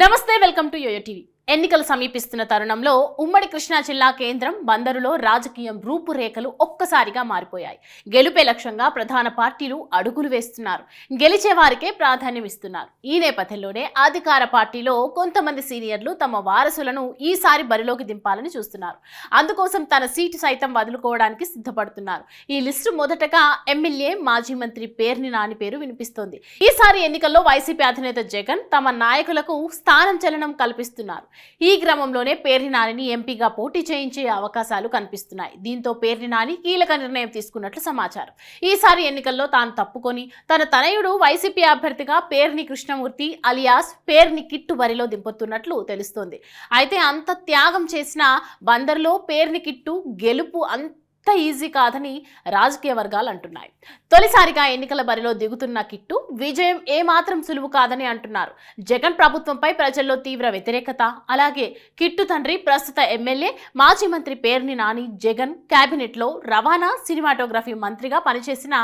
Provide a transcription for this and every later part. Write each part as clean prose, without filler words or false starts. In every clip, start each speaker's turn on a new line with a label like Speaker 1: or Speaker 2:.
Speaker 1: నమస్తే, welcome to yo-yo TV. ఎన్నికలు సమీపిస్తున్న తరుణంలో ఉమ్మడి కృష్ణా జిల్లా కేంద్రం బందరులో రాజకీయం రూపురేఖలు ఒక్కసారిగా మారిపోయాయి. గెలుపే లక్ష్యంగా ప్రధాన పార్టీలు అడుగులు వేస్తున్నారు. గెలిచే వారికే ప్రాధాన్యం ఇస్తున్నారు. ఈ నేపథ్యంలోనే అధికార పార్టీలో కొంతమంది సీనియర్లు తమ వారసులను ఈసారి బరిలోకి దింపాలని చూస్తున్నారు. అందుకోసం తన సీటు సైతం వదులుకోవడానికి సిద్ధపడుతున్నారు. ఈ లిస్టు మొదటగా ఎమ్మెల్యే మాజీ మంత్రి పేర్ని నాని పేరు వినిపిస్తోంది. ఈసారి ఎన్నికల్లో వైసీపీ అధినేత జగన్ తమ నాయకులకు స్థానం చలనం కల్పిస్తున్నారు. ఈ క్రమంలోనే పేర్ని నానిని ఎంపీగా పోటీ చేయించే అవకాశాలు కనిపిస్తున్నాయి. దీంతో పేర్ని నాని కీలక నిర్ణయం తీసుకున్నట్లు సమాచారం. ఈసారి ఎన్నికల్లో తాను తప్పుకొని తన తనయుడు వైసీపీ అభ్యర్థిగా పేర్ని కృష్ణమూర్తి అలియాస్ పేర్ని కిట్టు బరిలో దింపుతున్నట్లు తెలుస్తోంది. అయితే అంత త్యాగం చేసిన బందర్లో పేర్ని కిట్టు గెలుపు ఈజీ కాదని రాజకీయ వర్గాలు అంటున్నాయి. తొలిసారిగా ఎన్నికల బరిలో దిగుతున్న కిట్టు విజయం ఏమాత్రం సులువు కాదని అంటున్నారు. జగన్ ప్రభుత్వంపై ప్రజల్లో తీవ్ర వ్యతిరేకత, అలాగే కిట్టు తండ్రి ప్రస్తుత ఎమ్మెల్యే మాజీ మంత్రి పేర్ని నాని జగన్ కేబినెట్లో రవాణా సినిమాటోగ్రఫీ మంత్రిగా పనిచేసిన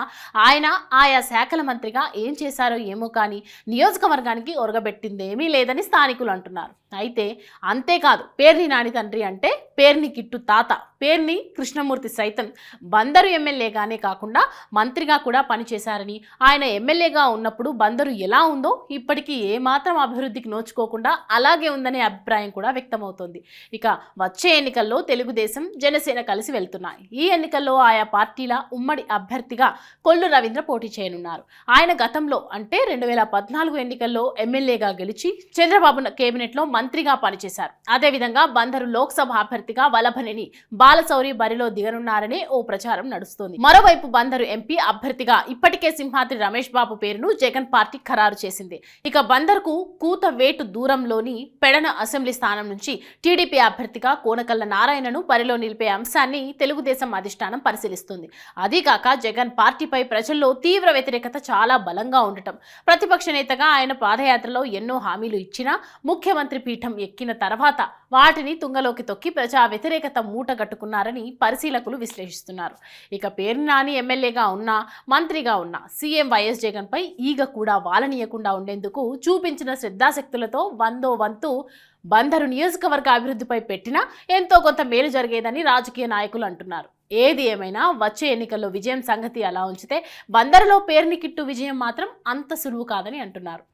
Speaker 1: ఆయన ఆయా శాఖల మంత్రిగా ఏం చేశారో ఏమో కానీ నియోజకవర్గానికి ఒరగబెట్టిందేమీ లేదని స్థానికులు అంటున్నారు. అయితే అంతేకాదు, పేర్ని నాని తండ్రి అంటే పేర్ని కిట్టు తాత పేర్ని కృష్ణమూర్తి సైతం బందరు ఎమ్మెల్యేగానే కాకుండా మంత్రిగా కూడా పనిచేశారని, ఆయన ఎమ్మెల్యేగా ఉన్నప్పుడు బందరు ఎలా ఉందో ఇప్పటికీ ఏమాత్రం అభివృద్ధికి నోచుకోకుండా అలాగే ఉందనే అభిప్రాయం కూడా వ్యక్తమవుతోంది. ఇక వచ్చే ఎన్నికల్లో తెలుగుదేశం జనసేన కలిసి వెళ్తున్నాయి. ఈ ఎన్నికల్లో ఆయా పార్టీల ఉమ్మడి అభ్యర్థిగా కొల్లు రవీంద్ర పోటీ చేయనున్నారు. ఆయన గతంలో అంటే 2014 ఎన్నికల్లో ఎమ్మెల్యేగా గెలిచి చంద్రబాబు కేబినెట్లో మంత్రిగా పనిచేశారు. అదేవిధంగా బందరు లోక్సభ అభ్యర్థిగా వలభనేని బాలశౌరి బరిలో దిగనున్నారనే ఓ ప్రచారం నడుస్తోంది. మరోవైపు బందరు ఎంపీ అభ్యర్థిగా ఇప్పటికే సింహాద్రి రమేష్ బాబు పేరును జగన్ పార్టీ ఖరారు చేసింది. ఇక బందర్కు కూతవేటు దూరంలోని పెడన అసెంబ్లీ స్థానం నుంచి టీడీపీ అభ్యర్థిగా కోనకల్ల నారాయణను బరిలో నిలిపే అంశాన్ని తెలుగుదేశం అధిష్టానం పరిశీలిస్తుంది. అదీకాక జగన్ పార్టీపై ప్రజల్లో తీవ్ర వ్యతిరేకత చాలా బలంగా ఉండటం, ప్రతిపక్ష నేతగా ఆయన పాదయాత్రలో ఎన్నో హామీలు ఇచ్చినా ముఖ్యమంత్రి పీఠం ఎక్కిన తర్వాత వాటిని తుంగలోకి తొక్కి ప్రజా వ్యతిరేకత మూటగట్టుకున్నారని పరిశీలకులు విశ్లేషిస్తున్నారు. ఇక పేర్ని నాని ఎమ్మెల్యేగా ఉన్నా మంత్రిగా ఉన్నా సీఎం వైఎస్ జగన్ పై ఈగ కూడా వాలనీయకుండా ఉండేందుకు చూపించిన శ్రద్ధాశక్తులతో వంతు బందరు నియోజకవర్గ అభివృద్ధిపై పెట్టినా ఎంతో కొంత మేలు జరిగేదని రాజకీయ నాయకులు అంటున్నారు. ఏది ఏమైనా వచ్చే ఎన్నికల్లో విజయం సంగతి అలా ఉంచితే బందరులో పేర్ని కిట్టు విజయం మాత్రం అంత సులువు కాదని అంటున్నారు.